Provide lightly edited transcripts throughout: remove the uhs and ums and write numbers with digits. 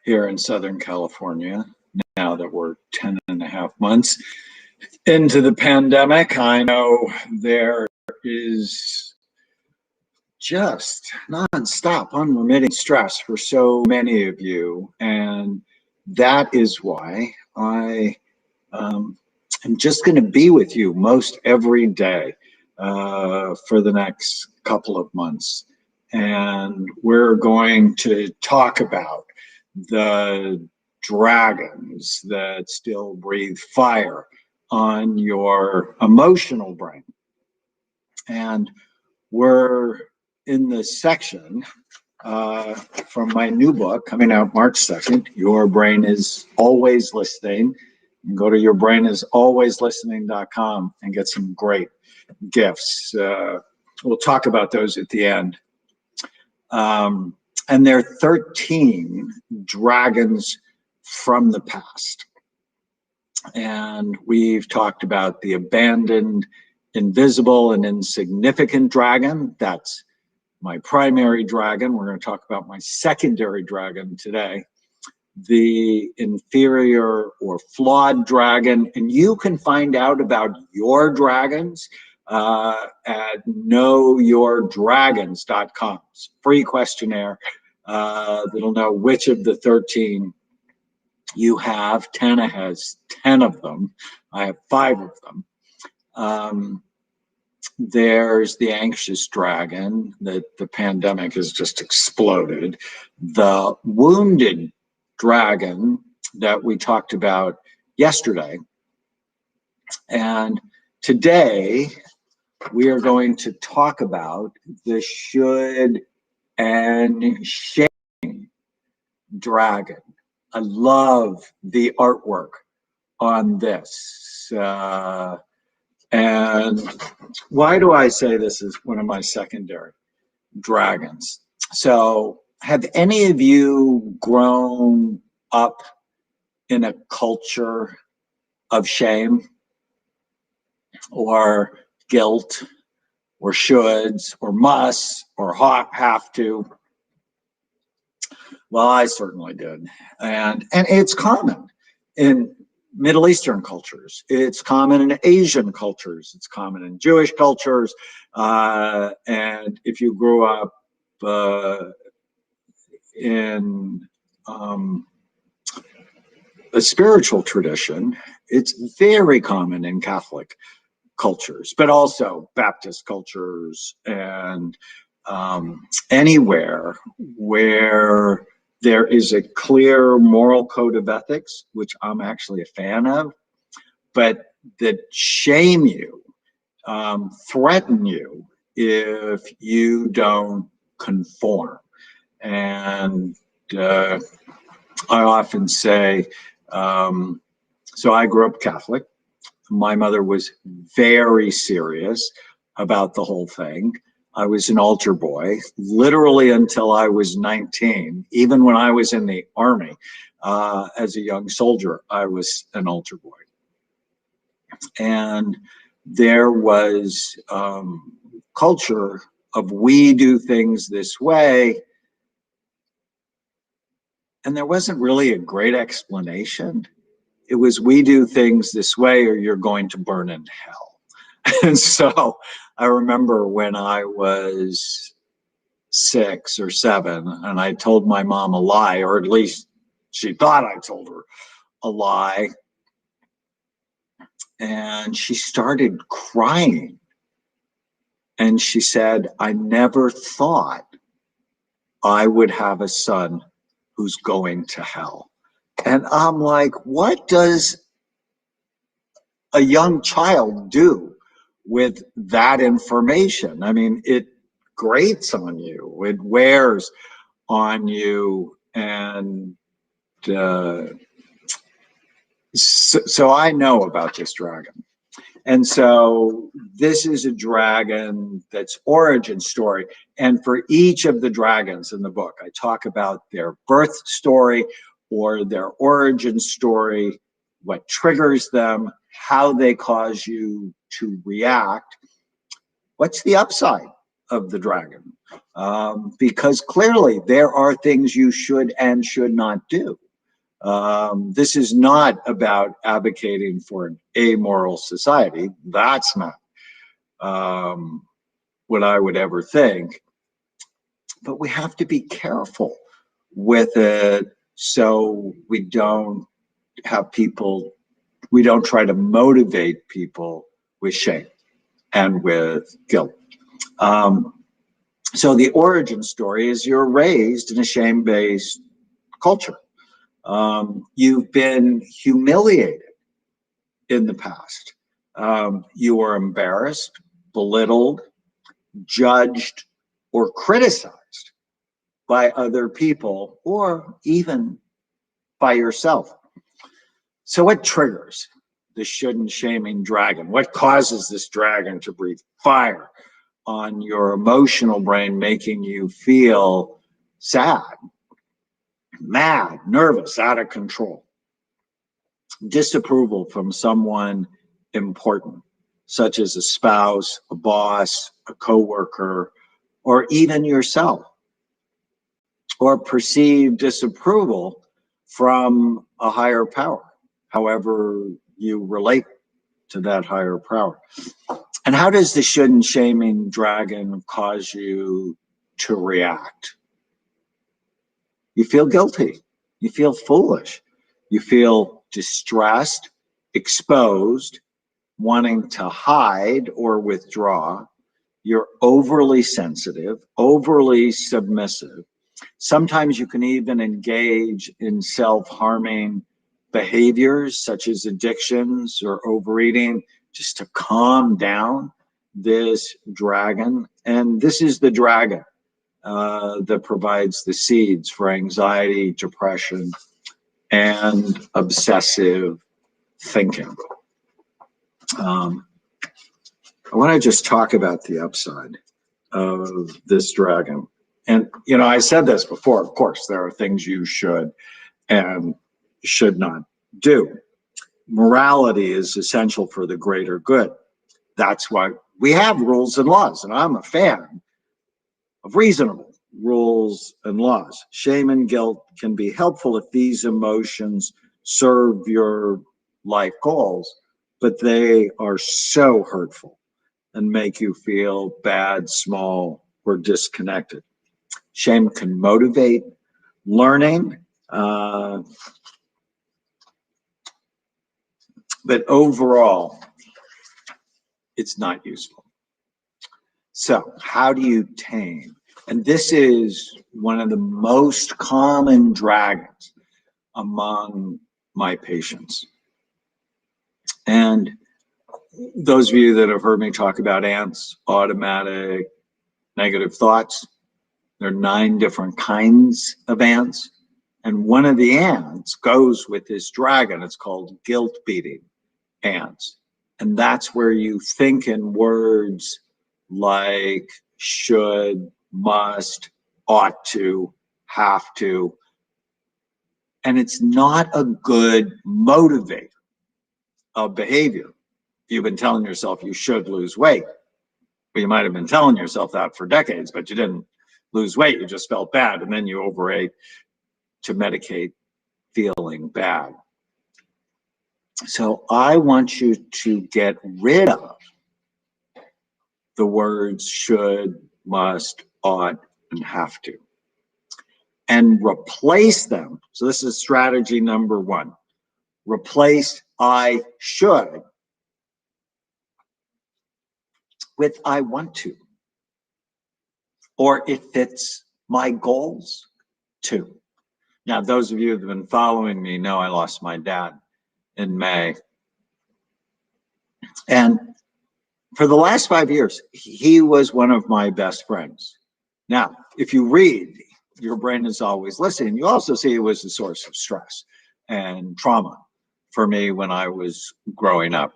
here in Southern California. Now that we're 10 and a half months into the pandemic, I know there is just nonstop, unremitting stress for so many of you. And that is why I am just going to be with you most every day for the next couple of months. And we're going to talk about the dragons that still breathe fire on your emotional brain. And we're in the section from my new book coming out March 2nd, Your Brain is Always Listening. You can go to yourbrainisAlwaysListening.com and get some great gifts. We'll talk about those at the end. And there are 13 dragons from the past. And we've talked about the abandoned, invisible, and insignificant dragon. That's my primary dragon. We're going to talk about my secondary dragon today, the inferior or flawed dragon. And you can find out about your dragons at knowyourdragons.com. It's a free questionnaire that'll know which of the 13 you have. Tana has 10 of them. I have 5 of them. There's the anxious dragon that the pandemic has just exploded. The wounded dragon that we talked about yesterday. And today we are going to talk about the should and shame dragon. I love the artwork on this. And why do I say this is one of my secondary dragons? So have any of you grown up in a culture of shame or guilt or shoulds or musts or have to? Well, I certainly did. And it's common in Middle Eastern cultures. It's common in Asian cultures. It's common in Jewish cultures. And if you grew up in a spiritual tradition, it's very common in Catholic cultures, but also Baptist cultures and anywhere where there is a clear moral code of ethics, which I'm actually a fan of, but that shame you, threaten you if you don't conform. And I often say, so I grew up Catholic. My mother was very serious about the whole thing. I was an altar boy, literally until I was 19. Even when I was in the Army as a young soldier, I was an altar boy. And there was culture of we do things this way. And there wasn't really a great explanation. It was we do things this way or you're going to burn in hell. And so I remember when I was 6 or 7 and I told my mom a lie, or at least she thought I told her a lie. And she started crying. And she said, I never thought I would have a son who's going to hell. And I'm like, what does a young child do with that information? I mean, it grates on you, it wears on you. And so I know about this dragon. And so this is a dragon that's origin story. And for each of the dragons in the book, I talk about their birth story or their origin story, what triggers them, how they cause you to react. What's the upside of the dragon, because clearly there are things you should and should not do. This is not about advocating for an amoral society. That's not what I would ever think. But we have to be careful with it so we don't have people, we don't try to motivate people with shame and with guilt. So the origin story is you're raised in a shame-based culture. You've been humiliated in the past. You were embarrassed, belittled, judged, or criticized by other people, or even by yourself. So what triggers the should and shaming dragon? What causes this dragon to breathe fire on your emotional brain, making you feel sad, mad, nervous, out of control? Disapproval from someone important, such as a spouse, a boss, a coworker, or even yourself. Or perceived disapproval from a higher power, however you relate to that higher power. And how does the should and shaming dragon cause you to react? You feel guilty. You feel foolish. You feel distressed, exposed, wanting to hide or withdraw. You're overly sensitive, overly submissive. Sometimes you can even engage in self-harming behaviors such as addictions or overeating, just to calm down this dragon. And this is the dragon that provides the seeds for anxiety, depression, and obsessive thinking. I want to just talk about the upside of this dragon. And, you know, I said this before, of course, there are things you should and should not do. Morality is essential for the greater good. That's why we have rules and laws, and I'm a fan of reasonable rules and laws. Shame and guilt can be helpful if these emotions serve your life goals, but they are so hurtful and make you feel bad, small, or disconnected. Shame can motivate learning, but overall, it's not useful. So how do you tame? And this is one of the most common dragons among my patients. And those of you that have heard me talk about ants, automatic negative thoughts, there are 9 different kinds of ants. And one of the ants goes with this dragon. It's called guilt-beating ants. And that's where you think in words like should, must, ought to, have to. And it's not a good motivator of behavior. If you've been telling yourself you should lose weight, well, you might have been telling yourself that for decades, but you didn't lose weight. You just felt bad, and then you overate to medicate feeling bad. So I want you to get rid of the words should, must, ought, and have to, and replace them. So this is strategy number 1. Replace I should with I want to, or it fits my goals too. Now, those of you that have been following me know I lost my dad in May. And for the last 5 years, he was one of my best friends. Now, if you read, your brain is always listening. You also see it was a source of stress and trauma for me when I was growing up.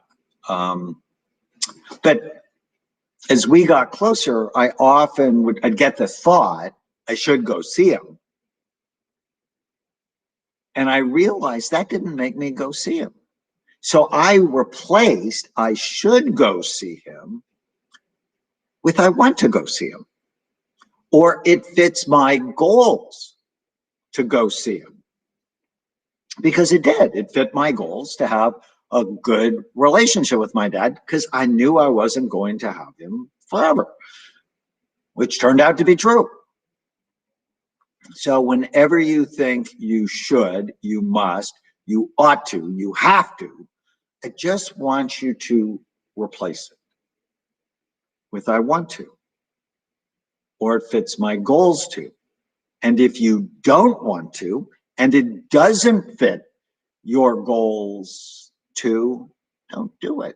But as we got closer, I often I'd get the thought I should go see him. And I realized that didn't make me go see him. So I replaced I should go see him with I want to go see him, or it fits my goals to go see him. Because it did. It fit my goals to have a good relationship with my dad, because I knew I wasn't going to have him forever, which turned out to be true. So whenever you think you should, you must, you ought to, you have to, I just want you to replace it with I want to, or it fits my goals to. And if you don't want to, and it doesn't fit your goals to, don't do it.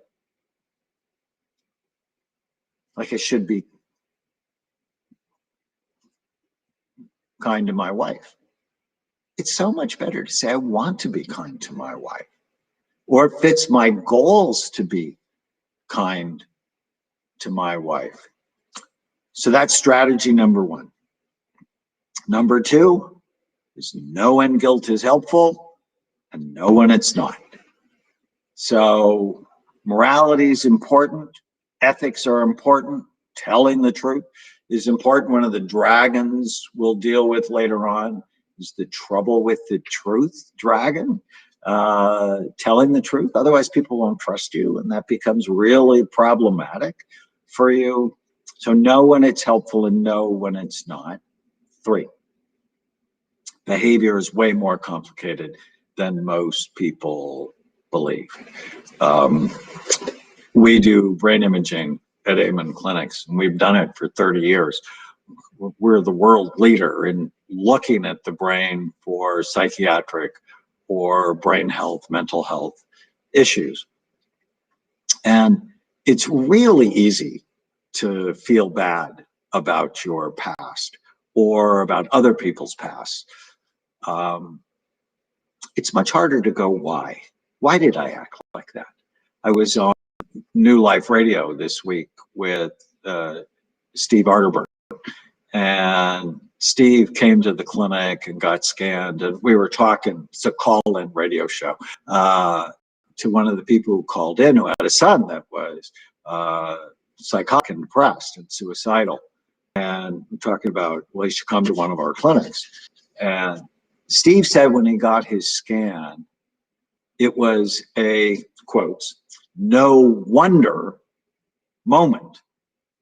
Like I should be kind to my wife. It's so much better to say I want to be kind to my wife, or it fits my goals to be kind to my wife. So that's strategy number one. Number two is know when guilt is helpful and know when it's not. So morality is important. Ethics are important. Telling the truth is important. One of the dragons we'll deal with later on is the trouble with the truth dragon. Telling the truth. Otherwise, people won't trust you, and that becomes really problematic for you. So know when it's helpful and know when it's not. 3, behavior is way more complicated than most people believe. We do brain imaging at Amen Clinics, and we've done it for 30 years. We're the world leader in looking at the brain for psychiatric or brain health, mental health issues. And it's really easy to feel bad about your past or about other people's past. It's much harder to go, why? Why did I act like that? I was on New Life Radio this week with Steve Arterburn, and Steve came to the clinic and got scanned, and we were talking, it's a call-in radio show, to one of the people who called in who had a son that was psychotic and depressed and suicidal. And we're talking about, well, he should come to one of our clinics. And Steve said when he got his scan, it was a, quotes, no wonder moment.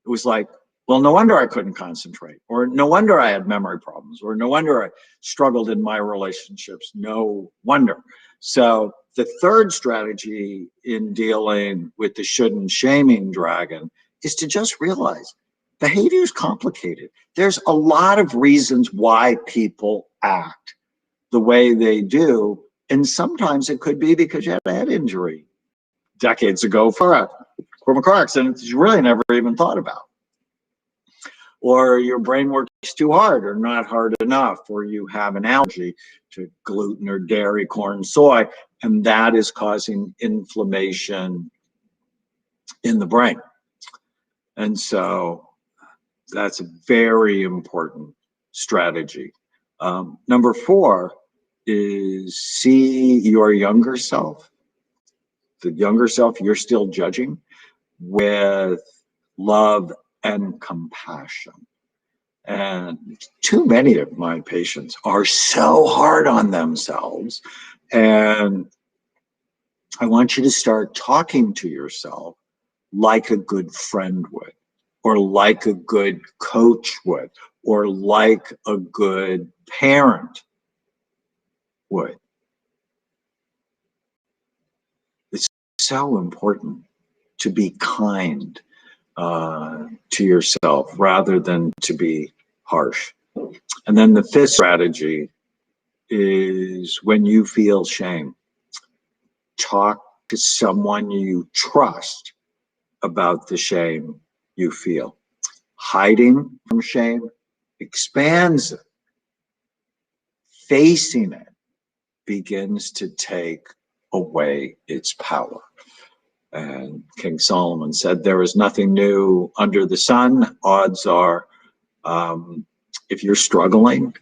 It was like, well, no wonder I couldn't concentrate, or no wonder I had memory problems, or no wonder I struggled in my relationships. No wonder. So the third strategy in dealing with the should and shaming dragon is to just realize behavior is complicated. There's a lot of reasons why people act the way they do. And sometimes it could be because you had a head injury decades ago from a car accident that you really never even thought about. Or your brain works too hard or not hard enough, or you have an allergy to gluten or dairy, corn, soy, and that is causing inflammation in the brain. And so that's a very important strategy. Number 4 is see your younger self, the younger self you're still judging, with love and compassion. And too many of my patients are so hard on themselves. And I want you to start talking to yourself like a good friend would, or like a good coach would, or like a good parent would. It's so important to be kind to yourself rather than to be harsh. And then the 5th strategy is when you feel shame, talk to someone you trust about the shame you feel. Hiding from shame expands it. Facing it begins to take away its power. And King Solomon said, there is nothing new under the sun. Odds are, if you're struggling,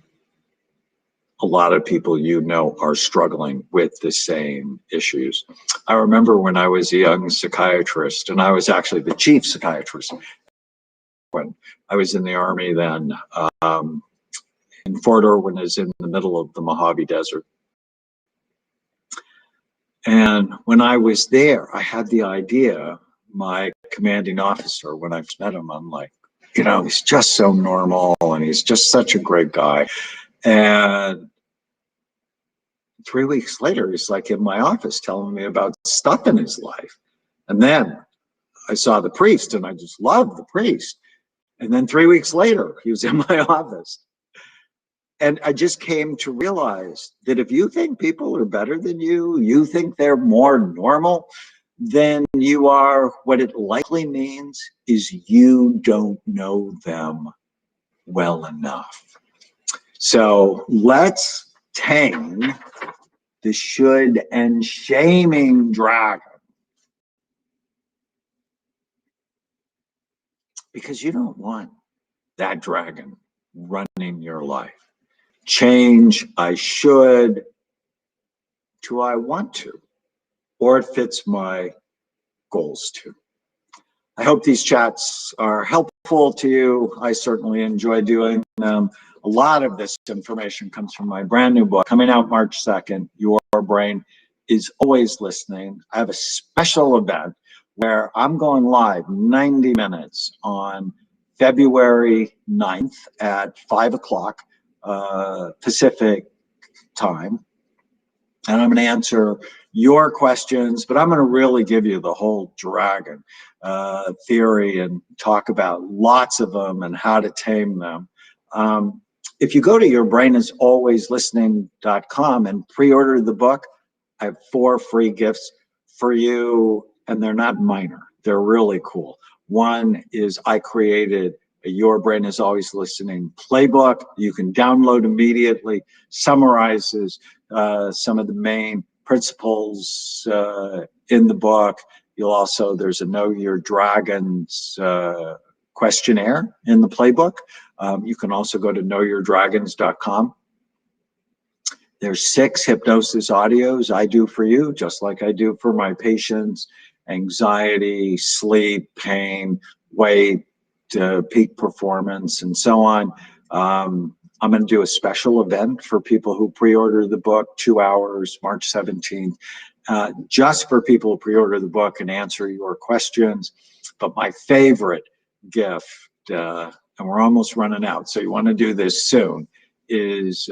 a lot of people you know are struggling with the same issues. I remember when I was a young psychiatrist, and I was actually the chief psychiatrist Irwin. I was in the Army then. And Fort Irwin is in the middle of the Mojave Desert. And when I was there, I had the idea, my commanding officer, when I met him, I'm like, you know, he's just so normal and he's just such a great guy. And 3 weeks later, he's like in my office telling me about stuff in his life. And then I saw the priest and I just loved the priest. And then 3 weeks later, he was in my office. And I just came to realize that if you think people are better than you think they're more normal than you are, what it likely means is you don't know them well enough. So let's tame the should and shaming dragon. Because you don't want that dragon running your life. Change I should to I want to, or it fits my goals to. I hope these chats are helpful to you. I certainly enjoy doing them. A lot of this information comes from my brand new book coming out March 2nd, Your Brain is Always Listening. I have a special event where I'm going live 90 minutes on February 9th at 5 o'clock Pacific time. And I'm going to answer your questions, but I'm going to really give you the whole dragon theory and talk about lots of them and how to tame them. If you go to yourbrainisalwayslistening.com and pre-order the book, I have 4 free gifts for you, and they're not minor. They're really cool. One is I created a Your Brain is Always Listening playbook. You can download immediately, summarizes some of the main principles in the book. You'll also, there's a Know Your Dragons questionnaire in the playbook. You can also go to knowyourdragons.com. There's 6 hypnosis audios I do for you, just like I do for my patients: anxiety, sleep, pain, weight, peak performance, and so on. I'm going to do a special event for people who pre-order the book, 2 hours, March 17th, just for people who pre-order the book and answer your questions. But my favorite gift, and we're almost running out, so you want to do this soon, is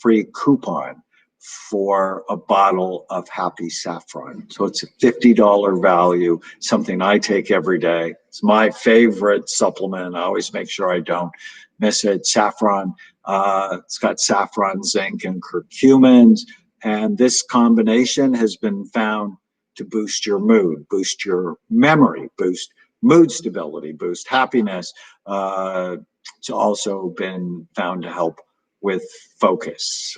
free coupon for a bottle of Happy Saffron. So it's a $50 value, something I take every day. It's my favorite supplement. I always make sure I don't miss it. Saffron, it's got saffron, zinc, and curcumins. And this combination has been found to boost your mood, boost your memory, boost mood stability, boost happiness. It's also been found to help with focus.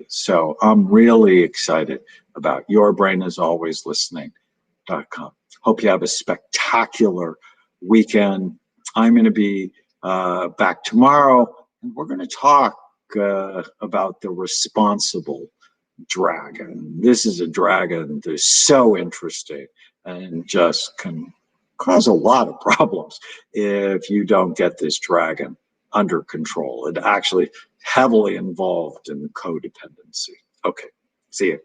So I'm really excited about yourbrainisалwayslistening.com. Hope you have a spectacular weekend. I'm going to be back tomorrow, and we're going to talk about the responsible dragon. This is a dragon that's so interesting and just can cause a lot of problems if you don't get this dragon under control. It actually heavily involved in codependency. Okay, see you.